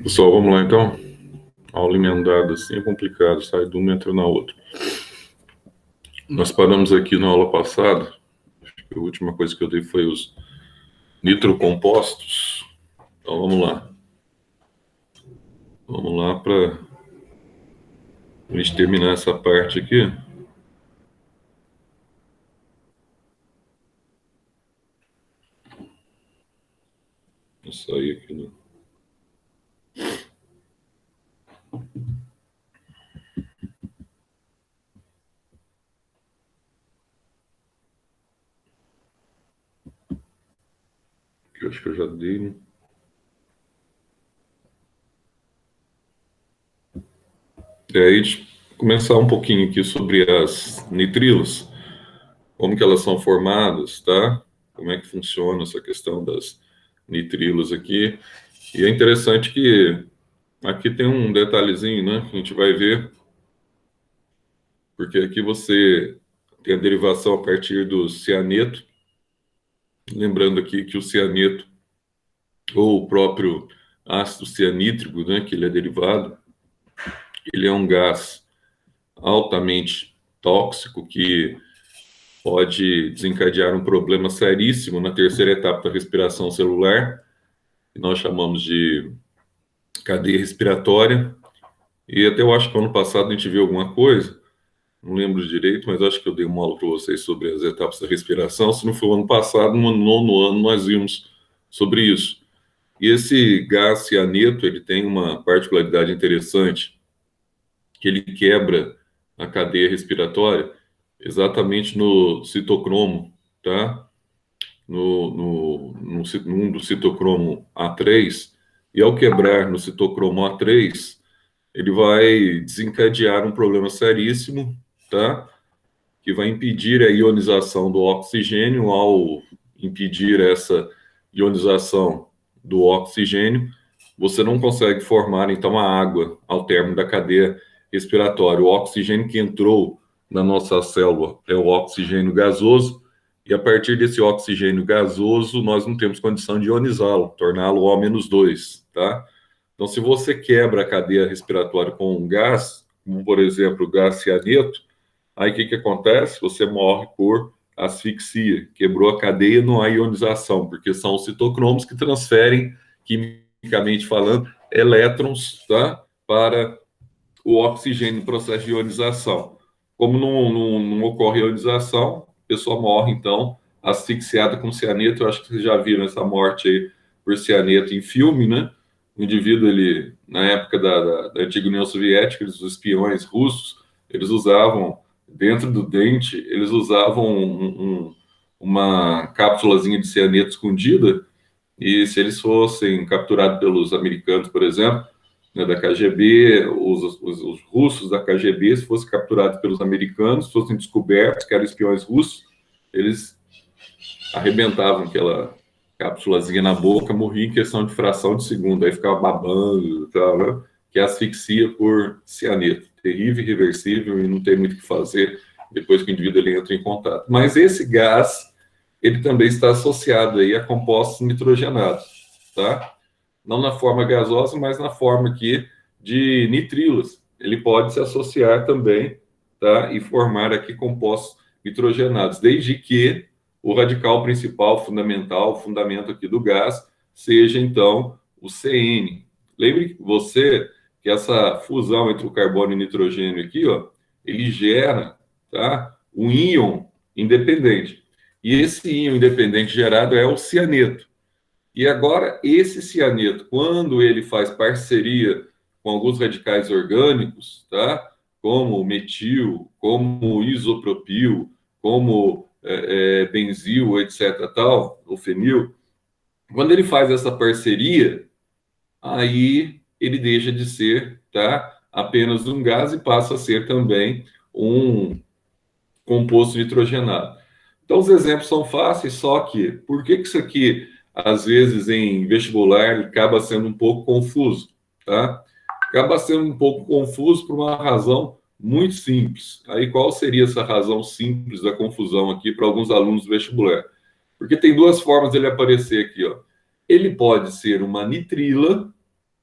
Pessoal, vamos lá então. Aula emendada assim é complicado, sai de uma e entra na outra. Nós paramos aqui na aula passada, acho que a última coisa que eu dei foi os nitrocompostos. Então vamos lá. Vamos lá para a gente terminar essa parte aqui. Vou sair aqui do... que eu acho que eu já dei, né? E aí, a gente começar um pouquinho aqui sobre as nitrilas, como que elas são formadas, tá? Como é que funciona essa questão das nitrilas aqui. E é interessante que aqui tem um detalhezinho, né, que a gente vai ver, porque aqui você tem a derivação a partir do cianeto, lembrando aqui que o cianeto, ou o próprio ácido cianítrico, né, que ele é derivado, ele é um gás altamente tóxico que pode desencadear um problema seríssimo na terceira etapa da respiração celular, que nós chamamos de cadeia respiratória. E até eu acho que ano passado a gente viu alguma coisa, não lembro direito, mas acho que eu dei uma aula para vocês sobre as etapas da respiração. Se não foi o ano passado, no nono ano nós vimos sobre isso. E esse gás cianeto, ele tem uma particularidade interessante, que ele quebra a cadeia respiratória exatamente no citocromo, tá? No do citocromo A3, e ao quebrar no citocromo A3, ele vai desencadear um problema seríssimo, tá? Que vai impedir a ionização do oxigênio. Ao impedir essa ionização do oxigênio, você não consegue formar, então, a água ao término da cadeia respiratória. O oxigênio que entrou na nossa célula é o oxigênio gasoso, e a partir desse oxigênio gasoso, nós não temos condição de ionizá-lo, torná-lo O-2, tá? Então, se você quebra a cadeia respiratória com um gás, como, por exemplo, o gás cianeto, aí o que acontece? Você morre por asfixia, quebrou a cadeia, não há ionização, porque são os citocromos que transferem, quimicamente falando, elétrons, tá, para o oxigênio no processo de ionização. Como não ocorre ionização, a pessoa morre, então, asfixiada com cianeto. Eu acho que vocês já viram essa morte aí por cianeto em filme, né? O indivíduo, ele, na época da antiga União Soviética, os espiões russos, eles usavam, dentro do dente, eles usavam uma cápsulazinha de cianeto escondida, e se eles fossem capturados pelos americanos, por exemplo, né, da KGB, os russos da KGB, se fossem capturados pelos americanos, fossem descobertos que eram espiões russos, eles arrebentavam aquela cápsulazinha na boca, morria em questão de fração de segundo, aí ficava babando e tal, né? Que é asfixia por cianeto. Terrível, irreversível, e não tem muito o que fazer depois que o indivíduo ele entra em contato. Mas esse gás, ele também está associado aí a compostos nitrogenados, tá? Não na forma gasosa, mas na forma aqui de nitrilas. Ele pode se associar também, tá? E formar aqui compostos nitrogenados, desde que o radical principal, fundamental, o fundamento aqui do gás, seja então o CN. Lembre você que essa fusão entre o carbono e o nitrogênio aqui, ó, ele gera, tá, um íon independente. E esse íon independente gerado é o cianeto. E agora, esse cianeto, quando ele faz parceria com alguns radicais orgânicos, tá? Como o metil, como o isopropil, como benzil, etc., tal, o fenil, quando ele faz essa parceria, aí ele deixa de ser, tá, apenas um gás e passa a ser também um composto nitrogenado. Então, os exemplos são fáceis, só que por que isso aqui, às vezes, em vestibular, acaba sendo um pouco confuso, tá? Acaba sendo um pouco confuso por uma razão muito simples. Aí, qual seria essa razão simples da confusão aqui para alguns alunos do vestibular? Porque tem duas formas dele aparecer aqui, ó. Ele pode ser uma nitrila,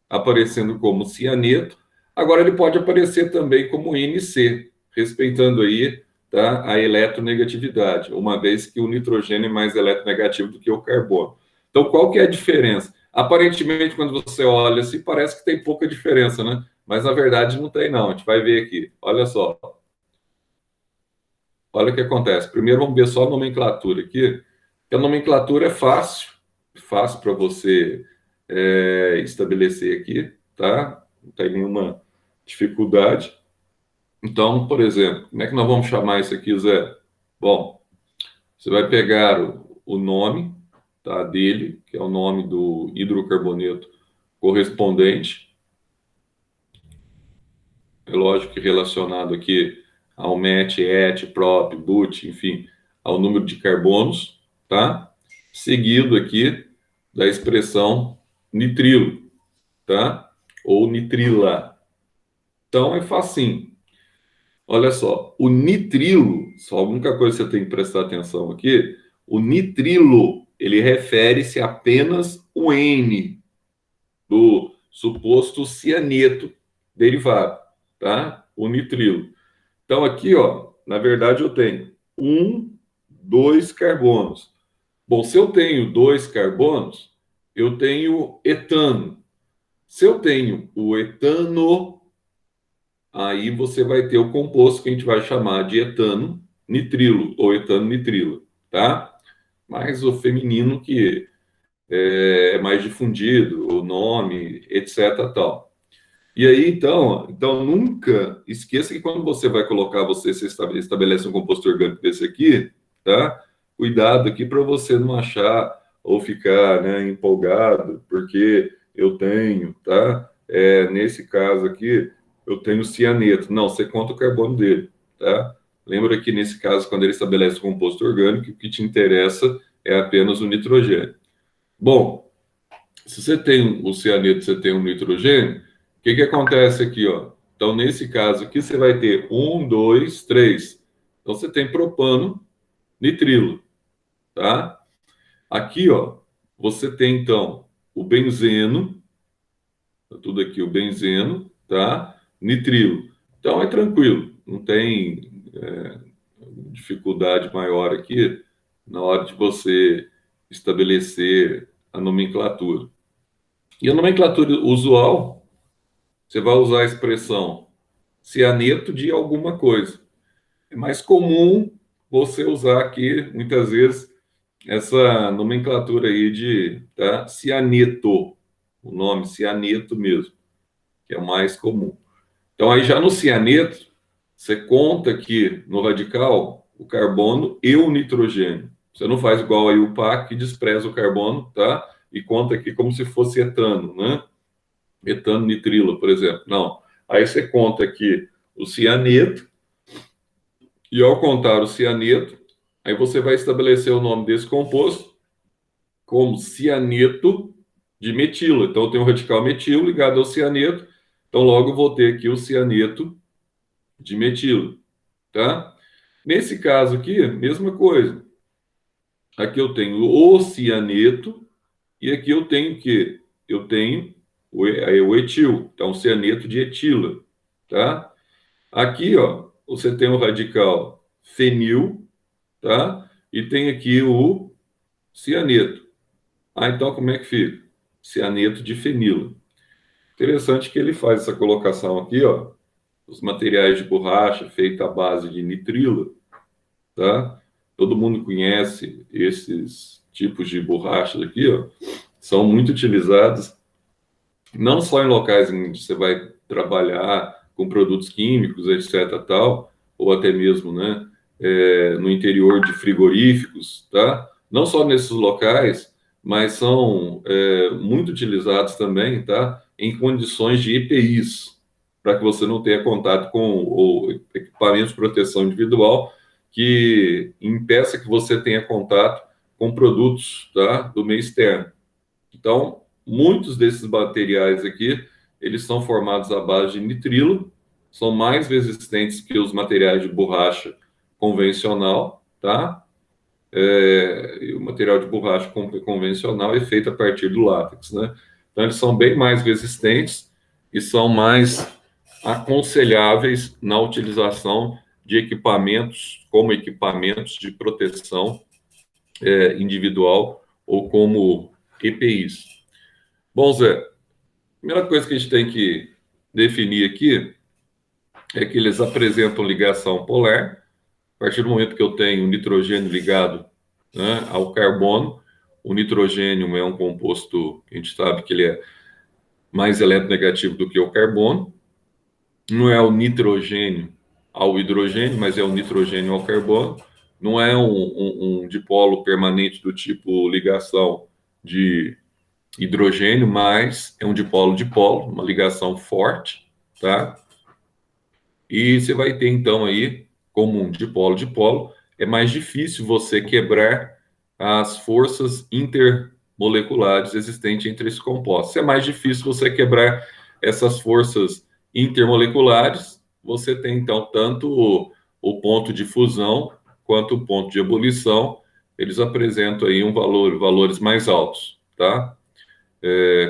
aparecendo como cianeto. Agora ele pode aparecer também como NC, respeitando aí, tá, a eletronegatividade, uma vez que o nitrogênio é mais eletronegativo do que o carbono. Então, qual que é a diferença? Aparentemente, quando você olha assim, parece que tem pouca diferença, né? Mas na verdade não tem, não. A gente vai ver aqui. Olha só. Olha o que acontece. Primeiro vamos ver só a nomenclatura aqui. A nomenclatura é fácil para você estabelecer aqui, tá? Não tem nenhuma dificuldade. Então, por exemplo, como é que nós vamos chamar isso aqui, Zé? Bom, você vai pegar o nome, tá, dele, que é o nome do hidrocarboneto correspondente, é lógico que relacionado aqui ao MET, ET, PROP, BUT, enfim, ao número de carbonos, tá? Seguido aqui da expressão nitrilo, tá? Ou nitrila. Então é facinho. Olha só, o nitrilo, só a única coisa que você tem que prestar atenção aqui, o nitrilo, ele refere-se apenas o N do suposto cianeto derivado, tá? O nitrilo. Então, aqui, ó, na verdade, eu tenho dois carbonos. Bom, se eu tenho dois carbonos, eu tenho etano. Se eu tenho o etano, aí você vai ter o composto que a gente vai chamar de etano nitrilo ou etano nitrilo, tá? Mas o feminino que é mais difundido, o nome, etc, tal. E aí, então nunca esqueça que quando você vai colocar, você se estabelece um composto orgânico desse aqui, tá? Cuidado aqui para você não achar ou ficar, né, empolgado, porque eu tenho, tá? Nesse caso aqui, eu tenho cianeto. Não, você conta o carbono dele, tá? Lembra que nesse caso, quando ele estabelece o composto orgânico, o que te interessa é apenas o nitrogênio. Bom, se você tem o cianeto, você tem o nitrogênio, o que que acontece aqui, ó? Então, nesse caso aqui, você vai ter dois, três. Então, você tem propano, nitrilo, tá? Aqui, ó, você tem, então, o benzeno, tá tudo aqui, o benzeno, tá? Nitrilo. Então, é tranquilo, não tem dificuldade maior aqui na hora de você estabelecer a nomenclatura. E a nomenclatura usual, você vai usar a expressão cianeto de alguma coisa. É mais comum você usar aqui, muitas vezes, essa nomenclatura aí de, tá, cianeto, o nome cianeto mesmo, que é o mais comum. Então, aí já no cianeto, você conta aqui no radical o carbono e o nitrogênio. Você não faz igual aí o PAC, que despreza o carbono, tá? E conta aqui como se fosse etano, né? Etano nitrilo, por exemplo. Não. Aí você conta aqui o cianeto, e ao contar o cianeto, aí você vai estabelecer o nome desse composto como cianeto de metilo. Então, eu tenho um radical metilo ligado ao cianeto, então logo eu vou ter aqui o cianeto de metilo, tá? Nesse caso aqui, mesma coisa. Aqui eu tenho o cianeto e aqui eu tenho o quê? Eu tenho o etil, então cianeto de etila, tá? Aqui, ó, você tem o radical fenil, tá? E tem aqui o cianeto. Ah, então como é que fica? Cianeto de fenilo. Interessante que ele faz essa colocação aqui, ó. Os materiais de borracha feita à base de nitrilo, tá? Todo mundo conhece esses tipos de borrachas aqui, ó. São muito utilizados, não só em locais onde você vai trabalhar com produtos químicos, etc, tal, ou até mesmo, né, no interior de frigoríficos, tá? Não só nesses locais, mas são muito utilizados também, tá? Em condições de EPIs, para que você não tenha contato com o equipamentos de proteção individual que impeça que você tenha contato com produtos, tá, do meio externo. Então, muitos desses materiais aqui, eles são formados à base de nitrilo, são mais resistentes que os materiais de borracha convencional, tá? E o material de borracha convencional é feito a partir do látex, né? Então, eles são bem mais resistentes e são mais aconselháveis na utilização de equipamentos, como equipamentos de proteção individual ou como EPIs. Bom, Zé, a primeira coisa que a gente tem que definir aqui é que eles apresentam ligação polar. A partir do momento que eu tenho o nitrogênio ligado, né, ao carbono, o nitrogênio é um composto que a gente sabe que ele é mais eletronegativo do que o carbono. Não é o nitrogênio ao hidrogênio, mas é o nitrogênio ao carbono. Não é um dipolo permanente do tipo ligação de hidrogênio, mas é um dipolo-dipolo, uma ligação forte, tá? E você vai ter, então, aí, como um dipolo-dipolo, é mais difícil você quebrar as forças intermoleculares existentes entre esses compostos. É mais difícil você quebrar essas forças intermoleculares. Você tem, então, tanto o ponto de fusão quanto o ponto de ebulição. Eles apresentam aí valores mais altos, tá?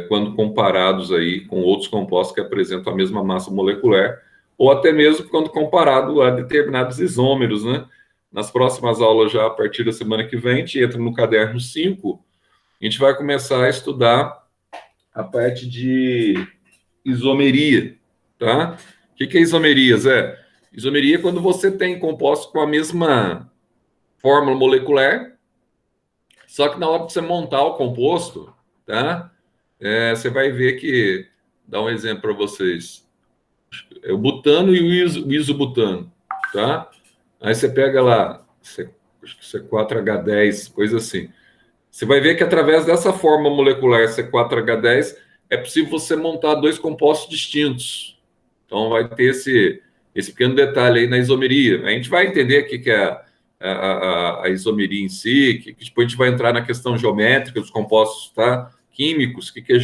Quando comparados aí com outros compostos que apresentam a mesma massa molecular, ou até mesmo quando comparado a determinados isômeros, né? Nas próximas aulas, já a partir da semana que vem, a gente entra no caderno 5, a gente vai começar a estudar a parte de isomeria, tá? O que é isomeria, Zé? Isomeria é quando você tem compostos com a mesma fórmula molecular, só que na hora de você montar o composto, tá? Você vai ver que, dá um exemplo para vocês, é o butano e o isobutano, tá? Aí você pega lá, acho que C4H10, coisa assim. Você vai ver que através dessa forma molecular C4H10 é possível você montar dois compostos distintos. Então vai ter esse pequeno detalhe aí na isomeria. A gente vai entender aqui que é a isomeria em si, que depois a gente vai entrar na questão geométrica dos compostos, tá? Químicos, o que é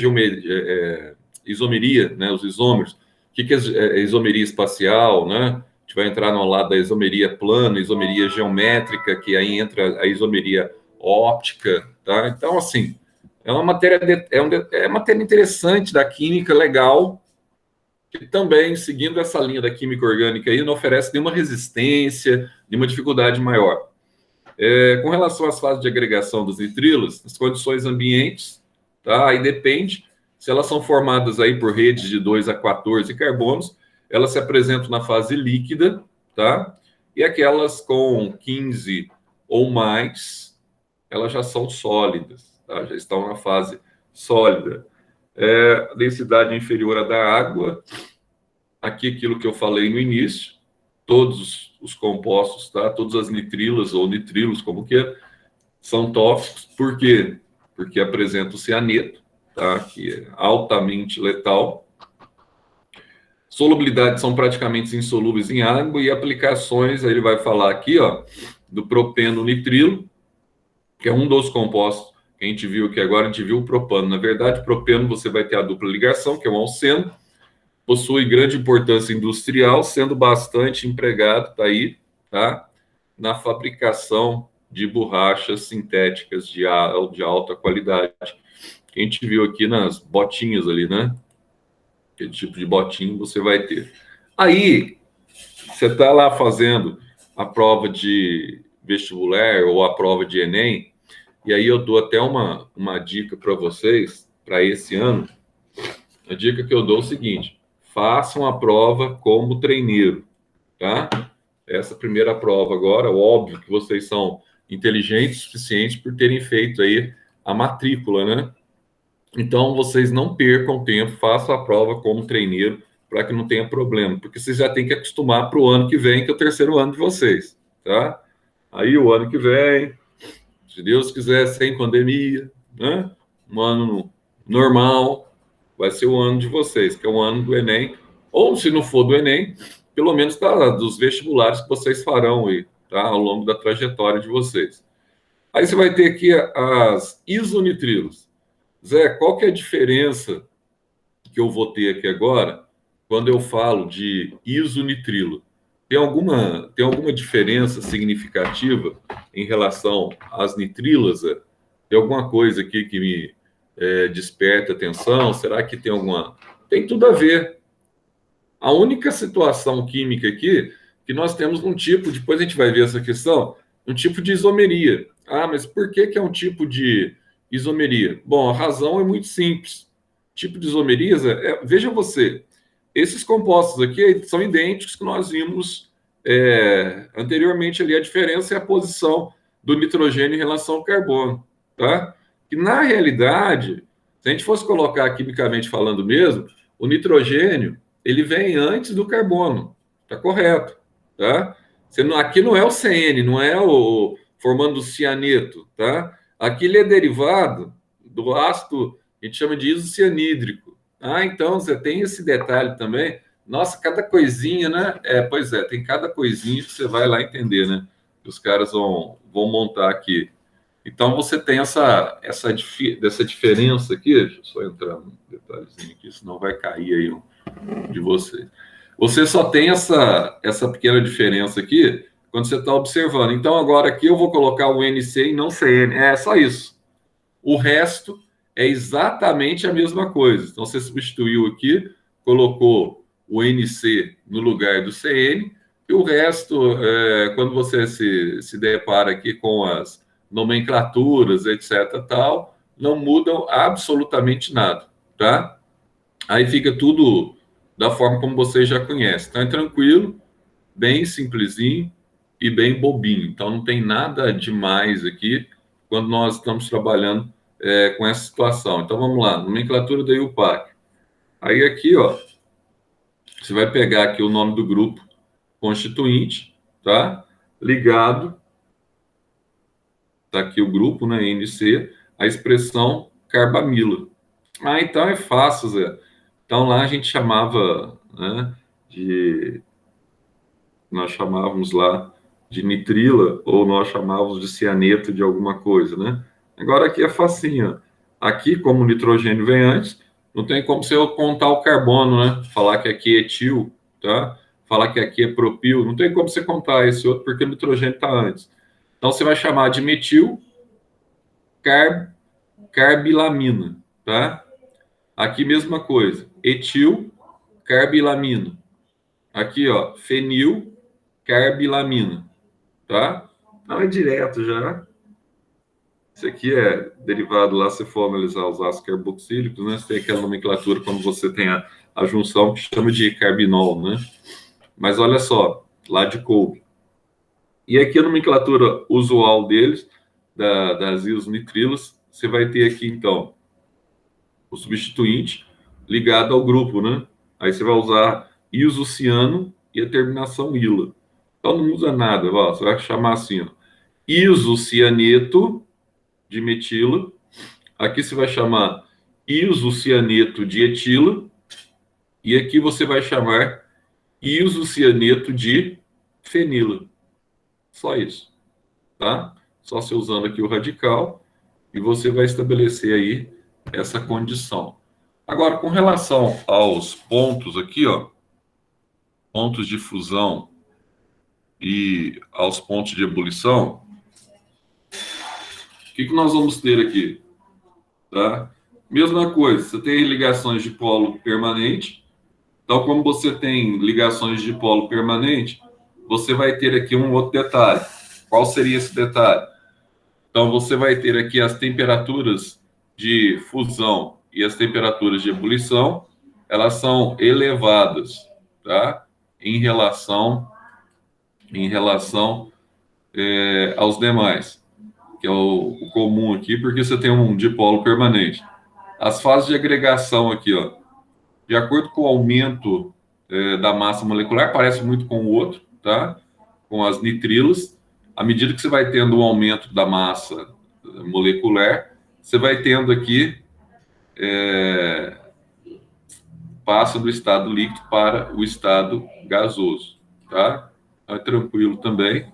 isomeria, né? Os isômeros, o que é isomeria espacial, né? A gente vai entrar no lado da isomeria plana, isomeria geométrica, que aí entra a isomeria óptica, tá? Então, assim, é uma matéria, matéria interessante da química, legal, que também, seguindo essa linha da química orgânica aí, não oferece nenhuma resistência, nenhuma dificuldade maior. Com relação às fases de agregação dos nitrilos, as condições ambientes, tá? Aí depende, se elas são formadas aí por redes de 2 a 14 carbonos, elas se apresentam na fase líquida, tá? E aquelas com 15 ou mais, elas já são sólidas, tá? Já estão na fase sólida. A densidade inferior à da água, aqui aquilo que eu falei no início, todos os compostos, tá? Todas as nitrilas ou nitrilos, como que é, são tóxicos. Por quê? Porque apresenta o cianeto, tá? Que é altamente letal. Solubilidades são praticamente insolúveis em água e aplicações, aí ele vai falar aqui, ó, do propeno nitrilo, que é um dos compostos que a gente viu aqui agora, a gente viu o propano. Na verdade, o propeno você vai ter a dupla ligação, que é o alceno, possui grande importância industrial, sendo bastante empregado, tá aí, tá? Na fabricação de borrachas sintéticas de alta qualidade. Que a gente viu aqui nas botinhas ali, né? Aquele tipo de botinho você vai ter. Aí, você está lá fazendo a prova de vestibular ou a prova de Enem, e aí eu dou até uma dica para vocês, para esse ano. A dica que eu dou é o seguinte: façam a prova como treineiro, tá? Essa primeira prova agora, óbvio que vocês são inteligentes o suficiente por terem feito aí a matrícula, né? Então, vocês não percam tempo, façam a prova como treineiro para que não tenha problema, porque vocês já têm que acostumar para o ano que vem, que é o terceiro ano de vocês, tá? Aí, o ano que vem, se Deus quiser, sem pandemia, né? Um ano normal, vai ser o ano de vocês, que é o ano do Enem, ou se não for do Enem, pelo menos dos vestibulares que vocês farão aí, tá? Ao longo da trajetória de vocês. Aí você vai ter aqui as isonitrilos. Zé, qual que é a diferença que eu vou ter aqui agora quando eu falo de isonitrilo? Tem alguma diferença significativa em relação às nitrilas, Zé? Tem alguma coisa aqui desperta atenção? Será que tem alguma... Tem tudo a ver. A única situação química aqui que nós temos um tipo, depois a gente vai ver essa questão, um tipo de isomeria. Ah, mas por que que é um tipo de isomeria? Bom, a razão é muito simples. Tipo de isomerias veja você, esses compostos aqui são idênticos que nós vimos anteriormente ali. A diferença é a posição do nitrogênio em relação ao carbono, tá? Que na realidade, se a gente fosse colocar quimicamente falando mesmo, o nitrogênio ele vem antes do carbono, tá correto, tá? Aqui não é o CN, não é o formando o cianeto, tá? Aqui ele é derivado do ácido, a gente chama de isocianídrico. Ah, então você tem esse detalhe também. Nossa, cada coisinha, né? Pois é, tem cada coisinha que você vai lá entender, né? Que os caras vão montar aqui. Então você tem essa diferença aqui. Deixa eu só entrar um detalhezinho aqui, senão vai cair aí de você. Você só tem essa pequena diferença aqui quando você está observando. Então, agora aqui eu vou colocar o NC e não CN. É só isso. O resto é exatamente a mesma coisa. Então, você substituiu aqui, colocou o NC no lugar do CN, e o resto, quando você se depara aqui com as nomenclaturas, etc., tal, não mudam absolutamente nada, tá? Aí fica tudo da forma como você já conhece. Então é tranquilo, bem simplesinho e bem bobinho. Então não tem nada demais aqui quando nós estamos trabalhando com essa situação. Então vamos lá, nomenclatura da IUPAC. Aí aqui, ó, você vai pegar aqui o nome do grupo constituinte, tá? Ligado, tá aqui o grupo, né, NC, a expressão carbamila. Ah, então é fácil, Zé. Então lá a gente chamava, né, nós chamávamos lá de nitrila ou nós chamávamos de cianeto de alguma coisa, né? Agora aqui é facinho. Aqui, como o nitrogênio vem antes, não tem como você contar o carbono, né? Falar que aqui é etil, tá? Falar que aqui é propil, não tem como você contar esse outro porque o nitrogênio está antes. Então você vai chamar de metil carbilamina, tá? Aqui mesma coisa, etil carbilamina. Aqui, ó, fenil carbilamina, tá? Não é direto já. Isso aqui é derivado lá, se for analisar os ácidos carboxílicos, né? Você tem aquela nomenclatura quando você tem a junção que chama de carbinol, né? Mas olha só, lá de coube. E aqui a nomenclatura usual deles, das isonitrilas, você vai ter aqui, então, o substituinte ligado ao grupo, né? Aí você vai usar isociano e a terminação ila. Então não usa nada, ó, você vai chamar assim, ó, isocianeto de metila. Aqui você vai chamar isocianeto de etila. E aqui você vai chamar isocianeto de fenila. Só isso, tá? Só você usando aqui o radical e você vai estabelecer aí essa condição. Agora, com relação aos pontos aqui, ó, pontos de fusão e aos pontos de ebulição, o que nós vamos ter aqui? Tá? Mesma coisa, você tem ligações de polo permanente. Então, como você tem ligações de polo permanente, você vai ter aqui um outro detalhe. Qual seria esse detalhe? Então, você vai ter aqui as temperaturas de fusão e as temperaturas de ebulição, elas são elevadas, tá? Em relação aos demais, que é o comum aqui, porque você tem um dipolo permanente. As fases de agregação aqui, ó, de acordo com o aumento da massa molecular, parece muito com o outro, tá? Com as nitrilas. À medida que você vai tendo um aumento da massa molecular, você vai tendo aqui, passa do estado líquido para o estado gasoso, tá? Então, é tranquilo também,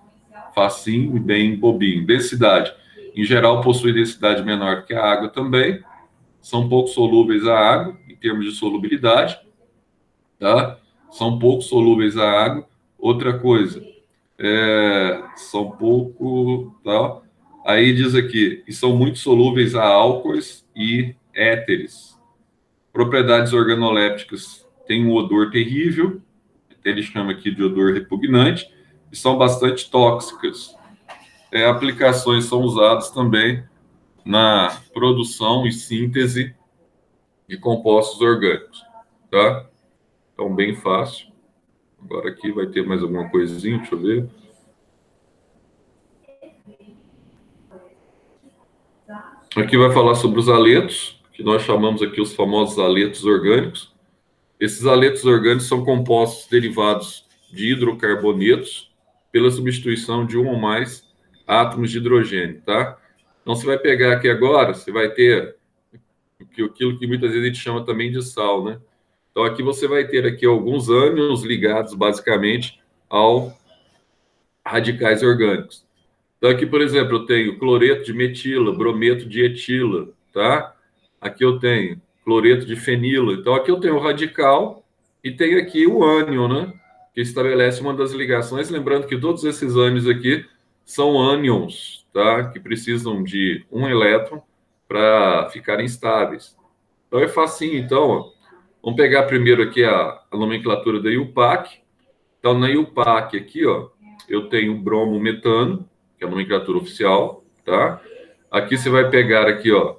facinho e bem bobinho. Densidade. Em geral, possui densidade menor que a água também. São pouco solúveis à água, em termos de solubilidade, tá? São pouco solúveis à água. Outra coisa, são pouco, tá? Aí diz aqui, que são muito solúveis a álcoois e éteres. Propriedades organolépticas, tem um odor terrível, ele chama aqui de odor repugnante, e são bastante tóxicas. Aplicações são usadas também na produção e síntese de compostos orgânicos, tá? Então, bem fácil. Agora aqui vai ter mais alguma coisinha, deixa eu ver. Aqui vai falar sobre os haletos, que nós chamamos aqui os famosos haletos orgânicos. Esses haletos orgânicos são compostos derivados de hidrocarbonetos pela substituição de um ou mais átomos de hidrogênio, tá? Então, você vai pegar aqui agora, você vai ter aquilo que muitas vezes a gente chama também de sal, né? Então, aqui você vai ter aqui alguns ânions ligados, basicamente, ao radicais orgânicos. Então, aqui, por exemplo, eu tenho cloreto de metila, brometo de etila, tá? Aqui eu tenho cloreto de fenila. Então, aqui eu tenho o radical e tenho aqui o ânion, né? Que estabelece uma das ligações. Lembrando que todos esses ânions aqui são ânions, tá? Que precisam de um elétron para ficarem estáveis. Então, é facinho. Então, ó. Vamos pegar primeiro aqui a nomenclatura da IUPAC. Então, na IUPAC aqui, ó, eu tenho bromo metano, que é a nomenclatura oficial, tá? Aqui você vai pegar aqui, ó,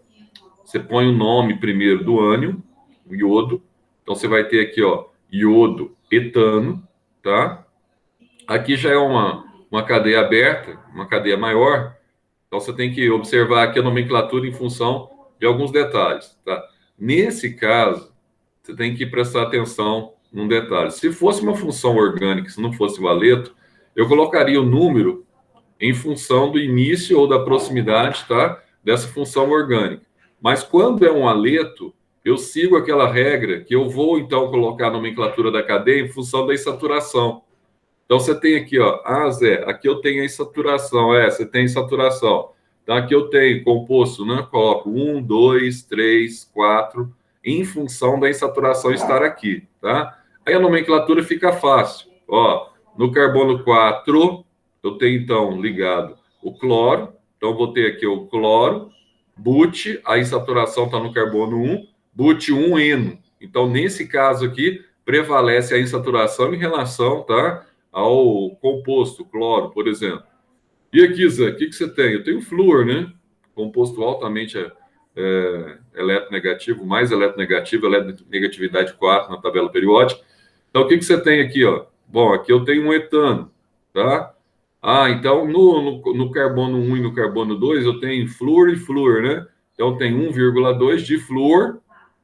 você põe o nome primeiro do ânion, o iodo. Então, você vai ter aqui, ó, iodo etano, tá? Aqui já é uma cadeia aberta, uma cadeia maior. Então, você tem que observar aqui a nomenclatura em função de alguns detalhes, tá? Nesse caso, você tem que prestar atenção num detalhe. Se fosse uma função orgânica, se não fosse o haleto, eu colocaria o número em função do início ou da proximidade, tá? Dessa função orgânica. Mas quando é um haleto, eu sigo aquela regra que eu vou, então, colocar a nomenclatura da cadeia em função da insaturação. Então, você tem aqui, ó, Zé, aqui eu tenho a insaturação, você tem insaturação. Então, aqui eu tenho composto, né? Coloco 1, 2, 3, 4, em função da insaturação estar aqui, tá? Aí a nomenclatura fica fácil. Ó, no carbono 4, eu tenho, então, ligado o cloro. Então, vou ter aqui o cloro, but, a insaturação está no carbono 1, but 1, eno. Então, nesse caso aqui, prevalece a insaturação em relação, tá, ao composto, cloro, por exemplo. E aqui, Zé, o que você tem? Eu tenho flúor, né? Composto altamente eletronegativo, mais eletronegativo, eletronegatividade 4 na tabela periódica. Então, o que você tem aqui, ó? Bom, aqui eu tenho um etano, tá? Então, no carbono 1 e no carbono 2, eu tenho flúor e flúor, né? Então, tem 1,2 de flúor,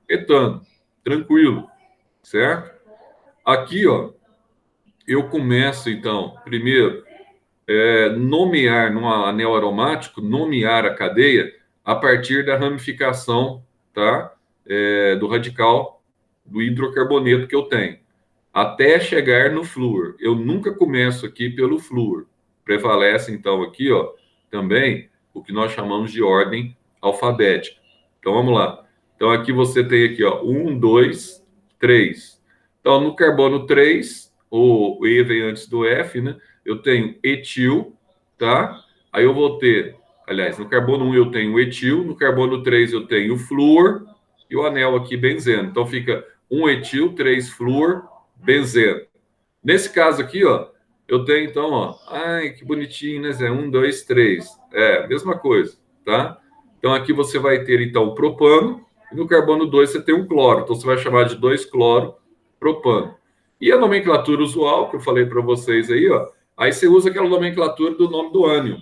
etano. Tranquilo, certo? Aqui, ó, eu começo, então, primeiro, nomear, num anel aromático, nomear a cadeia a partir da ramificação, tá? Do radical do hidrocarboneto que eu tenho, até chegar no flúor. Eu nunca começo aqui pelo flúor. Prevalece, então, aqui, ó, também o que nós chamamos de ordem alfabética. Então, vamos lá. Então, aqui você tem aqui, ó, 1, 2, 3. Então, no carbono 3, o E vem antes do F, né? Eu tenho etil, tá? Aí eu vou ter, aliás, no carbono 1 eu tenho etil, no carbono 3 eu tenho flúor e o anel aqui benzeno. Então, fica 1 etil, 3 flúor, benzeno. Nesse caso aqui, ó, eu tenho, então, ó, ai, que bonitinho, né, Zé? 1, 2, 3. Mesma coisa, tá? Então, aqui você vai ter, então, o propano, e no carbono 2 você tem um cloro. Então, você vai chamar de 2-cloro propano. E a nomenclatura usual, que eu falei para vocês aí, ó, aí você usa aquela nomenclatura do nome do ânion,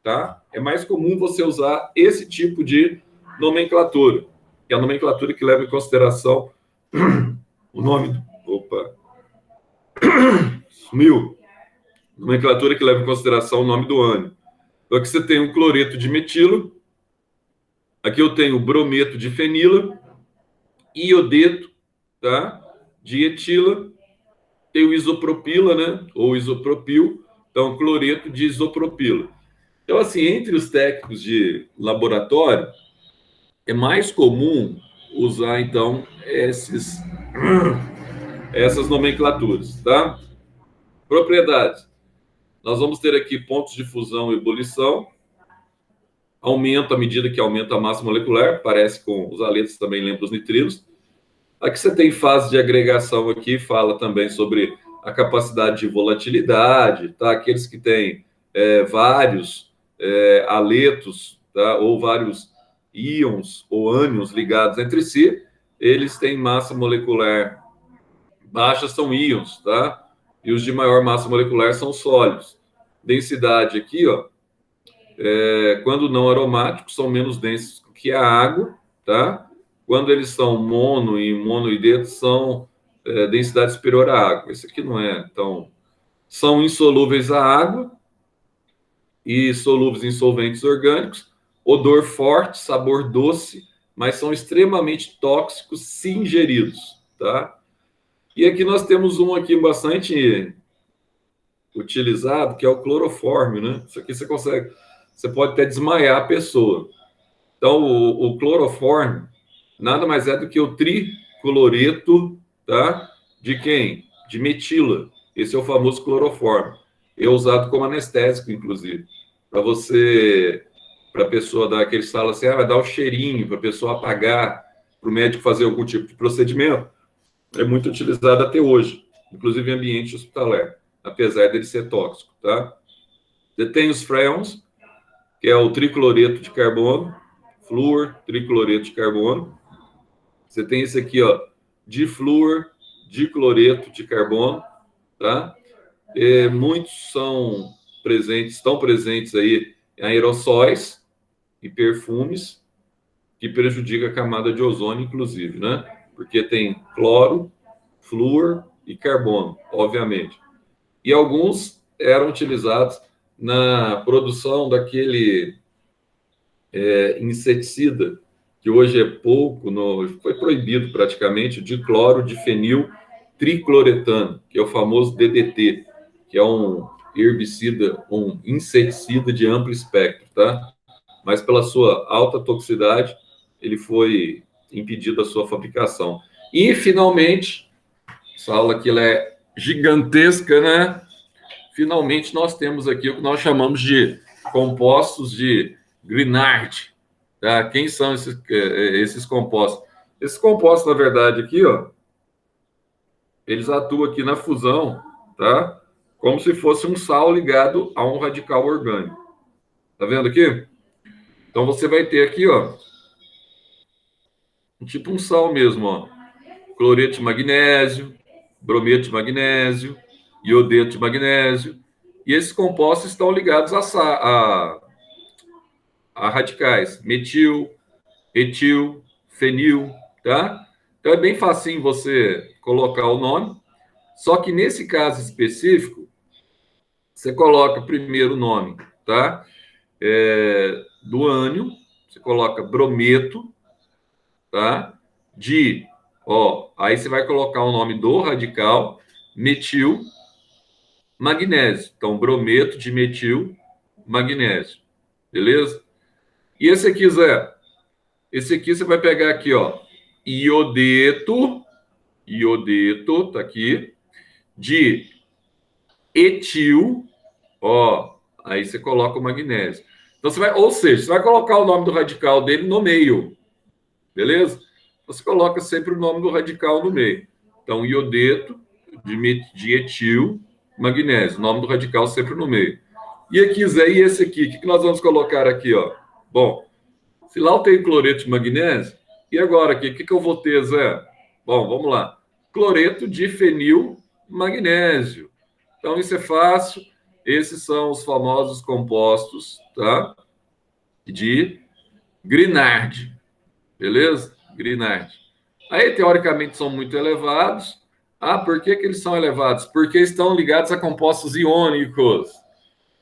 tá? É mais comum você usar esse tipo de nomenclatura, que é a nomenclatura que leva em consideração o nome do... Opa! Sumiu! Nomenclatura que leva em consideração o nome do ânion. Então, aqui você tem o cloreto de metila, aqui eu tenho o brometo de fenila, iodeto, tá? De etila, tem o isopropila, né? Ou isopropil, então cloreto de isopropila. Então, assim, entre os técnicos de laboratório, é mais comum usar, então, essas nomenclaturas, tá? Propriedades. Nós vamos ter aqui pontos de fusão e ebulição. aumenta à medida que aumenta a massa molecular, parece com os haletos, também lembra os nitrilos. Aqui você tem fase de agregação aqui, fala também sobre a capacidade de volatilidade, tá? Aqueles que têm vários haletos, tá? Ou vários íons ou ânions ligados entre si, eles têm massa molecular baixa, são íons, tá? E os de maior massa molecular são sólidos. Densidade aqui, ó, quando não aromáticos, são menos densos que a água, tá? Quando eles são mono e monoidetos, são densidade superior à água. Esse aqui não é. Então, são insolúveis à água e solúveis em solventes orgânicos, odor forte, sabor doce, mas são extremamente tóxicos se ingeridos, tá? E aqui nós temos um aqui bastante utilizado, que é o clorofórmio, né? Isso aqui você pode até desmaiar a pessoa. Então, o clorofórmio nada mais é do que o tricloreto, tá? De quem? De metila. Esse é o famoso clorofórmio. É usado como anestésico, inclusive, para a pessoa dar aquele estalo assim, vai dar o cheirinho, para a pessoa apagar, para o médico fazer algum tipo de procedimento. É muito utilizado até hoje, inclusive em ambiente hospitalar, apesar dele ser tóxico, tá? Você tem os freons, que é o tricloreto de carbono, flúor, tricloreto de carbono. Você tem esse aqui, ó, difluor, dicloreto de carbono, tá? Muitos estão presentes aí em aerossóis e perfumes, que prejudica a camada de ozônio, inclusive, né? Porque tem cloro, flúor e carbono, obviamente. E alguns eram utilizados na produção daquele inseticida, que hoje é pouco, foi proibido praticamente, de cloro de fenil tricloretano, que é o famoso DDT, que é um herbicida, um inseticida de amplo espectro, tá? Mas pela sua alta toxicidade, ele foi impedido a sua fabricação. E, finalmente, essa aula aqui ela é gigantesca, né? Finalmente, nós temos aqui o que nós chamamos de compostos de Grignard. Tá? Quem são esses compostos? Esses compostos, na verdade, aqui, ó, eles atuam aqui na fusão, tá? Como se fosse um sal ligado a um radical orgânico. Tá vendo aqui? Então, você vai ter aqui, ó, tipo um sal mesmo, ó. Cloreto de magnésio, brometo de magnésio, iodeto de magnésio. E esses compostos estão ligados a radicais metil, etil, fenil, tá? Então é bem facinho você colocar o nome, só que nesse caso específico, você coloca primeiro o nome, tá? Do ânion, você coloca brometo, tá? Aí você vai colocar o nome do radical, metil, magnésio. Então, brometo de metil, magnésio. Beleza? E esse aqui, Zé? Esse aqui você vai pegar aqui, ó, iodeto, tá aqui, de etil, ó, aí você coloca o magnésio. Então ou seja, você vai colocar o nome do radical dele no meio, beleza? Você coloca sempre o nome do radical no meio. Então, iodeto de etil, magnésio, o nome do radical sempre no meio. E aqui, Zé, e esse aqui? O que nós vamos colocar aqui, ó? Bom, se lá eu tenho cloreto de magnésio, e agora aqui, o que eu vou ter, Zé? Bom, vamos lá. Cloreto de fenil magnésio. Então, isso é fácil. Esses são os famosos compostos, tá? De Grignard. Beleza? Grignard. Aí, teoricamente, são muito elevados. Ah, por que eles são elevados? Porque estão ligados a compostos iônicos.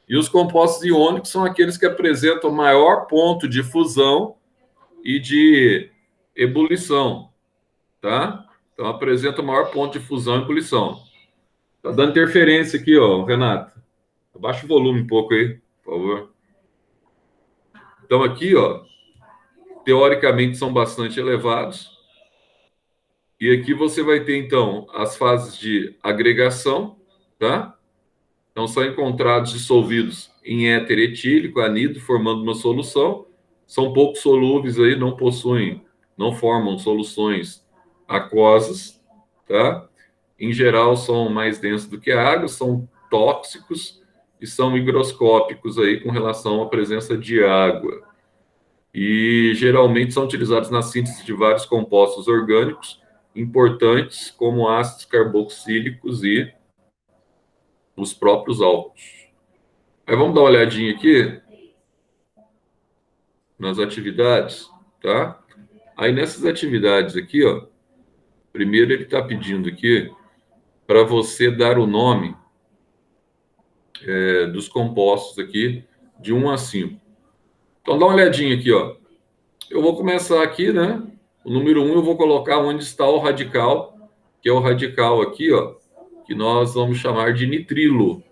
E os compostos iônicos são aqueles que apresentam maior ponto de fusão e de ebulição, tá? Então, apresenta maior ponto de fusão e ebulição. Tá dando interferência aqui, ó, Renato. Abaixa o volume um pouco aí, por favor. Então, aqui, ó, teoricamente são bastante elevados. E aqui você vai ter, então, as fases de agregação, tá? Então, são encontrados dissolvidos em éter etílico, anido, formando uma solução. são pouco solúveis aí, não formam soluções aquosas, tá? Em geral, são mais densos do que a água, são tóxicos e são higroscópicos aí com relação à presença de água. E geralmente são utilizados na síntese de vários compostos orgânicos importantes, como ácidos carboxílicos e os próprios álcools. Aí vamos dar uma olhadinha aqui nas atividades, tá? Aí nessas atividades aqui, ó, primeiro ele está pedindo aqui para você dar o nome dos compostos aqui de 1 a 5. Então dá uma olhadinha aqui, ó. Eu vou começar aqui, né? O número 1 eu vou colocar onde está o radical, que é o radical aqui, ó, que nós vamos chamar de nitrilo,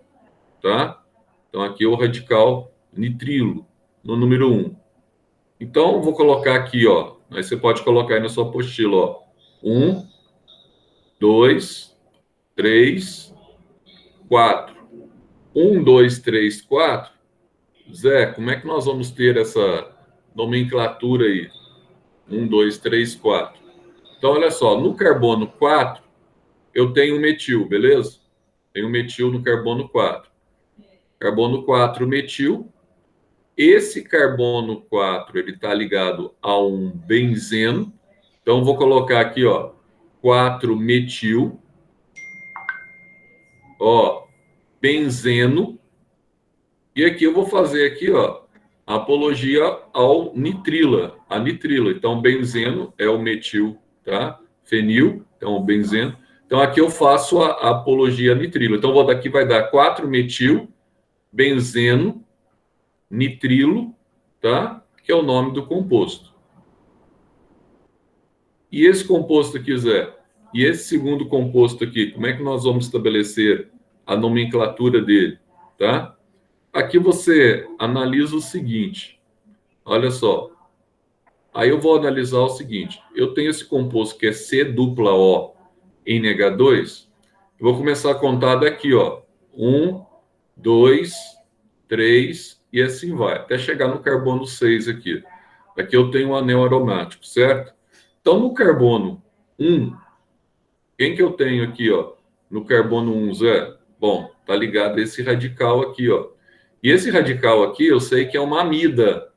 tá? Então aqui é o radical nitrilo, no número 1. Então eu vou colocar aqui, ó, aí você pode colocar aí na sua apostila, ó, 1, 2, 3, 4. 1, 2, 3, 4. Zé, como é que nós vamos ter essa nomenclatura aí? 1, 2, 3, 4. Então, olha só, no carbono 4, eu tenho metil, beleza? Tenho metil no carbono 4. Carbono 4, metil. Esse carbono 4, ele está ligado a um benzeno. Então, vou colocar aqui, ó, 4-metil. Ó, benzeno. E aqui eu vou fazer aqui, ó, a apologia ao nitrila, a nitrila. Então, benzeno é o metil, tá? Fenil, então o benzeno. Então, aqui eu faço a apologia à nitrila. Então, daqui vai dar 4-metil, benzeno, nitrilo, tá? Que é o nome do composto. E esse composto aqui, Zé? E esse segundo composto aqui, como é que nós vamos estabelecer a nomenclatura dele, tá? Aqui você analisa o seguinte, olha só. Aí eu vou analisar o seguinte, eu tenho esse composto que é C-O NH2, eu vou começar a contar daqui, ó. 1, 2, 3 e assim vai, até chegar no carbono 6 aqui. Aqui eu tenho um anel aromático, certo? Então, no carbono 1, quem que eu tenho aqui, ó? No carbono 1, Zé? Bom, tá ligado a esse radical aqui, ó. E esse radical aqui, eu sei que é uma amida,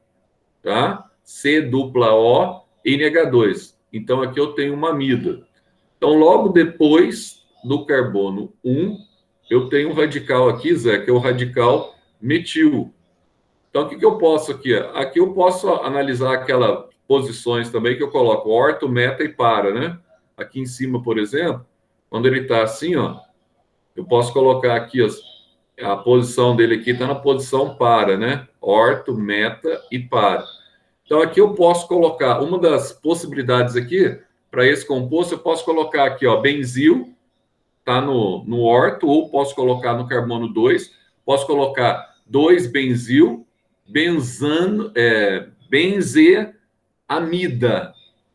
tá? C-O NH2. Então, aqui eu tenho uma amida. Então, logo depois do carbono 1, eu tenho um radical aqui, Zé, que é o radical metil. Então, o que eu posso aqui? Aqui eu posso analisar aquelas posições também que eu coloco orto, meta e para, né? Aqui em cima, por exemplo, quando ele está assim, ó, eu posso colocar aqui a posição dele aqui está na posição para, né? Orto, meta e para. Então, aqui eu posso colocar, uma das possibilidades aqui, para esse composto, eu posso colocar aqui, ó, benzil, tá no orto, ou posso colocar no carbono 2, posso colocar 2-benzil, benzeamida,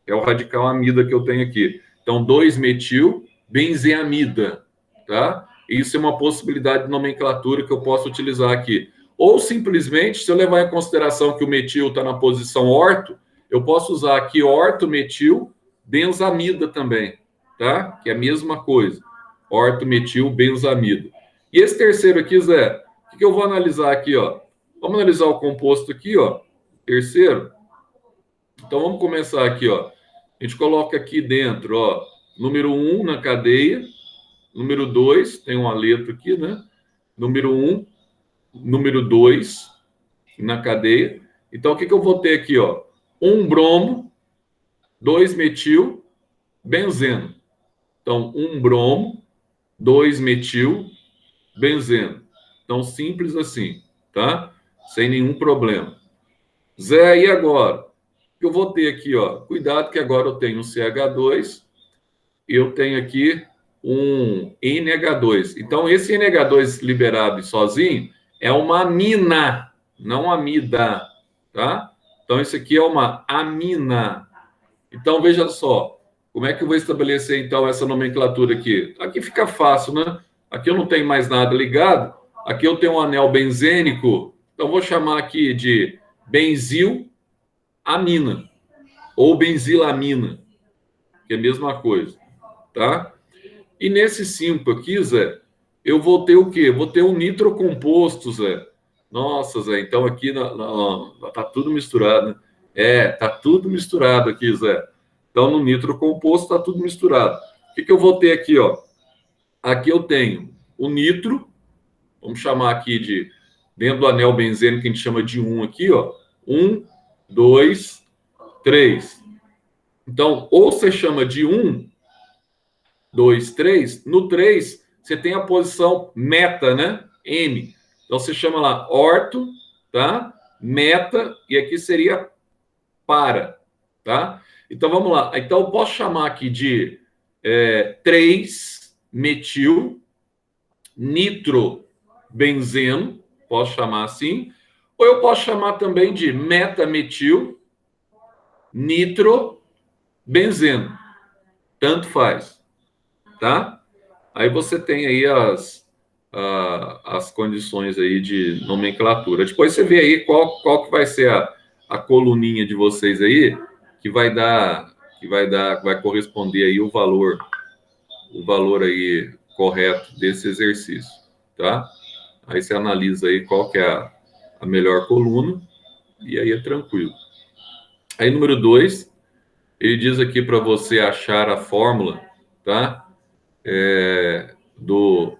é o radical amida que eu tenho aqui. Então, 2-metil, benzeamida, tá? Isso é uma possibilidade de nomenclatura que eu posso utilizar aqui. Ou simplesmente, se eu levar em consideração que o metil está na posição orto, eu posso usar aqui orto-metil, benzamida também, tá? Que é a mesma coisa. Orto-metil, benzamida. E esse terceiro aqui, Zé, o que eu vou analisar aqui, ó? Vamos analisar o composto aqui, ó. Terceiro. Então, vamos começar aqui, ó. A gente coloca aqui dentro, ó, número 1 na cadeia, número 2, tem uma letra aqui, né? Número 1, número 2 na cadeia. Então, o que eu vou ter aqui, ó? 1 bromo, 2-metil, benzeno. Então, 1 bromo, 2-metil, benzeno. Então, simples assim, tá? Sem nenhum problema. Zé, e agora? Eu vou ter aqui, ó, cuidado que agora eu tenho um CH2, eu tenho aqui um NH2. Então, esse NH2 liberado sozinho é uma amina, não amida, tá? Então, isso aqui é uma amina. Então, veja só, como é que eu vou estabelecer, então, essa nomenclatura aqui? Aqui fica fácil, né? Aqui eu não tenho mais nada ligado, aqui eu tenho um anel benzênico, então vou chamar aqui de benzil, amina, ou benzilamina, que é a mesma coisa, tá? E nesse 5 aqui, Zé, eu vou ter o quê? Vou ter um nitrocomposto, Zé. Nossa, Zé, então aqui tá tudo misturado, né? Tá tudo misturado aqui, Zé. Então, no nitrocomposto tá tudo misturado. O que eu vou ter aqui, ó? Aqui eu tenho o nitro, vamos chamar aqui de, dentro do anel benzênico, que a gente chama de 1 aqui, ó. 1, 2, 3. Então, ou você chama de 1, 2, 3. No 3, você tem a posição meta, né? M. Então, você chama lá orto, tá? Meta, e aqui seria para, tá? Então, vamos lá. Então, eu posso chamar aqui de 3-metil nitrobenzeno, posso chamar assim, ou eu posso chamar também de metametil nitrobenzeno. Tanto faz, tá? Aí você tem aí as condições aí de nomenclatura. Depois você vê aí qual que vai ser a coluninha de vocês aí, que vai corresponder aí o valor aí correto desse exercício, tá? Aí você analisa aí qual que é a melhor coluna, e aí é tranquilo. Aí, número 2, ele diz aqui para você achar a fórmula, tá? Do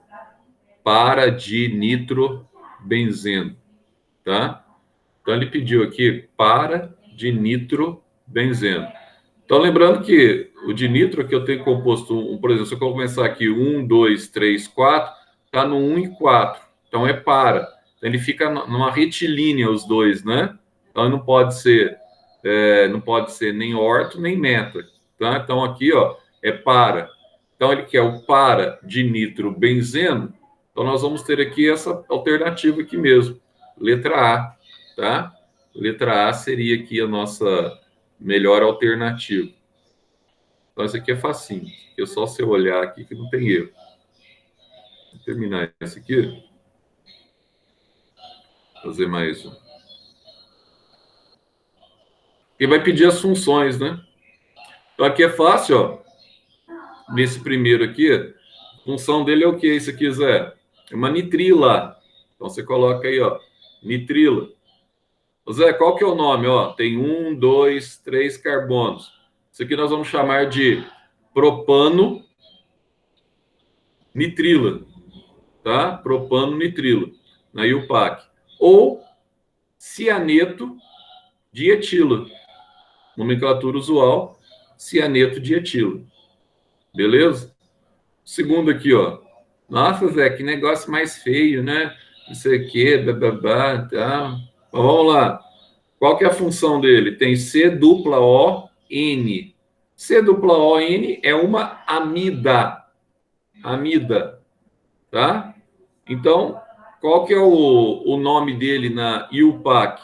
para-dinitrobenzeno, tá? Então, ele pediu aqui para-dinitrobenzeno. Então, lembrando que o dinitro aqui eu tenho composto, por exemplo, se eu começar aqui 1, 2, 3, 4, está no 1 e 4. Então, é para. Então, ele fica numa retilínea, os dois, né? Então, não pode ser nem orto, nem meta. Tá? Então, aqui, ó, é para. Então, ele quer o para de nitrobenzeno. Então, nós vamos ter aqui essa alternativa aqui mesmo. Letra A, tá? Letra A seria aqui a nossa melhor alternativa. Então, isso aqui é facinho. É só você olhar aqui que não tem erro. Vou terminar esse aqui. Fazer mais um. E vai pedir as funções, né? Então, aqui é fácil, ó. Nesse primeiro aqui, a função dele é o que? Isso aqui, Zé? É uma nitrila. Então, você coloca aí, ó. Nitrila. Zé, qual que é o nome? Ó, tem 1, 2, 3 carbonos. Isso aqui nós vamos chamar de propano nitrila, tá? Propano nitrila, na IUPAC. Ou cianeto de etila. Nomenclatura usual, cianeto de etila. Beleza? Segundo aqui, ó. Nossa, Zé, que negócio mais feio, né? Não sei o quê, bababá, tá? Mas vamos lá. Qual que é a função dele? Tem C-O-N. C-O-N é uma amida. Amida, tá? Então, qual que é o nome dele na IUPAC?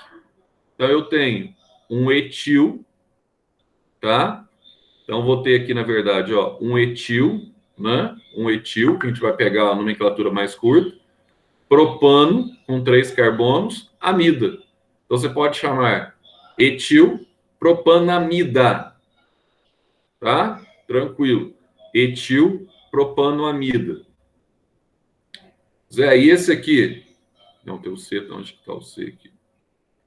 Então, eu tenho um etil, tá? Então, vou ter aqui, na verdade, ó, um etil, né? Um etil, que a gente vai pegar a nomenclatura mais curta. Propano, com 3 carbonos, amida. Então, você pode chamar etil propanamida, tá? Tranquilo. Etil propanoamida. Zé, e esse aqui? Não, tem o C, então onde que está o C aqui?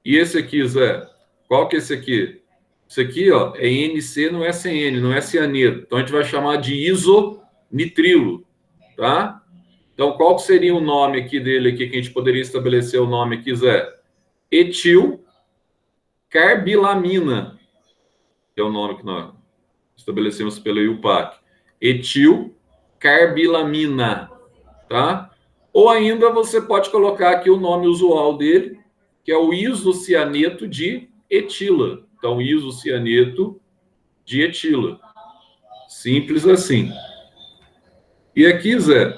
E esse aqui, Zé? Qual que é esse aqui? Esse aqui, ó, é NC, não é CN, não é cianeto. Então, a gente vai chamar de isonitrilo, tá? Então, qual que seria o nome aqui dele aqui, que a gente poderia estabelecer o nome aqui, Zé? Etil carbilamina, que é o nome que nós estabelecemos pela IUPAC. Etil carbilamina, tá? Ou ainda você pode colocar aqui o nome usual dele, que é o isocianeto de etila. Então, isocianeto de etila. Simples assim. E aqui, Zé,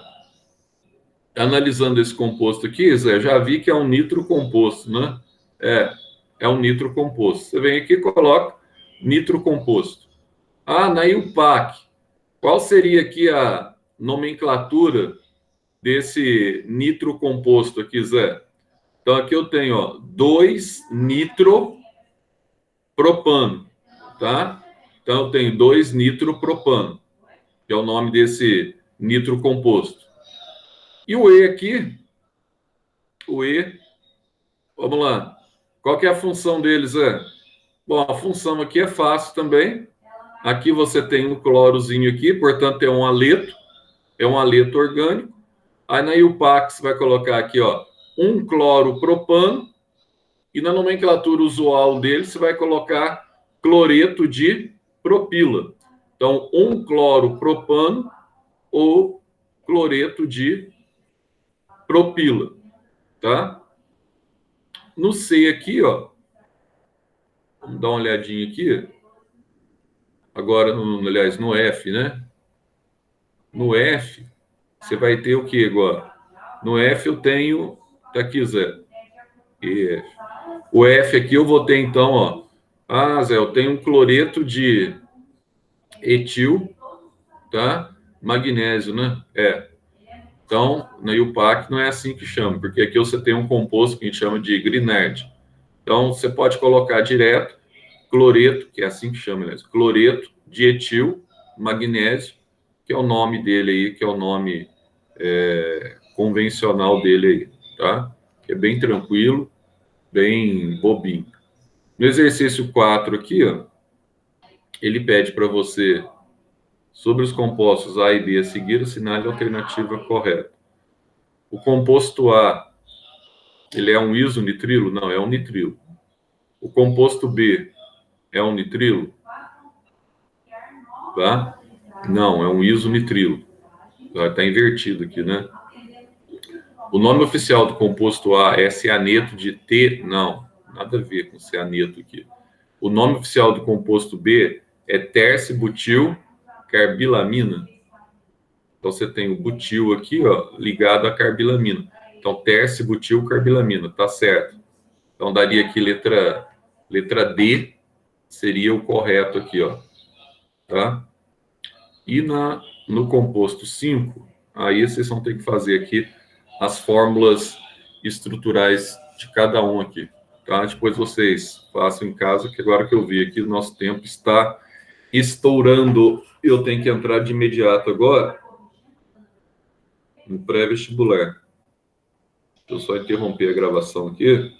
analisando esse composto aqui, Zé, já vi que é um nitrocomposto, né? É um nitrocomposto. Você vem aqui e coloca nitrocomposto. Ah, na IUPAC, qual seria aqui a nomenclatura desse nitrocomposto aqui, Zé? Então, aqui eu tenho, ó, 2-nitro propano, tá? Então, eu tenho 2-nitropropano, que é o nome desse nitro composto. E o E aqui, o E, vamos lá. Qual que é a função deles? Bom, a função aqui é fácil também. Aqui você tem um clorozinho aqui, portanto é um aleto orgânico. Aí na IUPAC você vai colocar aqui, ó, 1-cloropropano, e na nomenclatura usual dele você vai colocar cloreto de propila. Então, 1-cloropropano ou cloreto de propila, tá? No C aqui, ó, vamos dar uma olhadinha aqui. Agora, aliás, no F, né? No F, você vai ter o que agora? No F eu tenho, tá aqui, Zé, EF. O F aqui eu vou ter, então, ó. Ah, Zé, eu tenho um cloreto de etil, tá? Magnésio, né? Então, na IUPAC não é assim que chama, porque aqui você tem um composto que a gente chama de Grignard. Então, você pode colocar direto cloreto, que é assim que chama, né? Cloreto de etil magnésio, que é o nome dele aí, que é o nome convencional dele aí, tá? Que é bem tranquilo, bem bobinho. No exercício 4 aqui, ó, ele pede para você, sobre os compostos A e B a seguir, assinale a alternativa correta. O composto A, ele é um isonitrilo? Não, é um nitrilo. O composto B é um nitrilo? Tá? Não, é um isonitrilo. Está invertido aqui, né? O nome oficial do composto A é cianeto de T? Não, nada a ver com cianeto aqui. O nome oficial do composto B é terce-butil-carbilamina. Então, você tem o butil aqui, ó, ligado à carbilamina. Então, terce-butil-carbilamina, tá certo. Então, daria aqui letra D, seria o correto aqui, ó. Tá? E no composto 5, aí vocês vão ter que fazer aqui as fórmulas estruturais de cada um aqui. Tá? Depois vocês façam em casa, que agora que eu vi aqui, o nosso tempo está estourando. Eu tenho que entrar de imediato agora no pré-vestibular. Deixa eu só interromper a gravação aqui.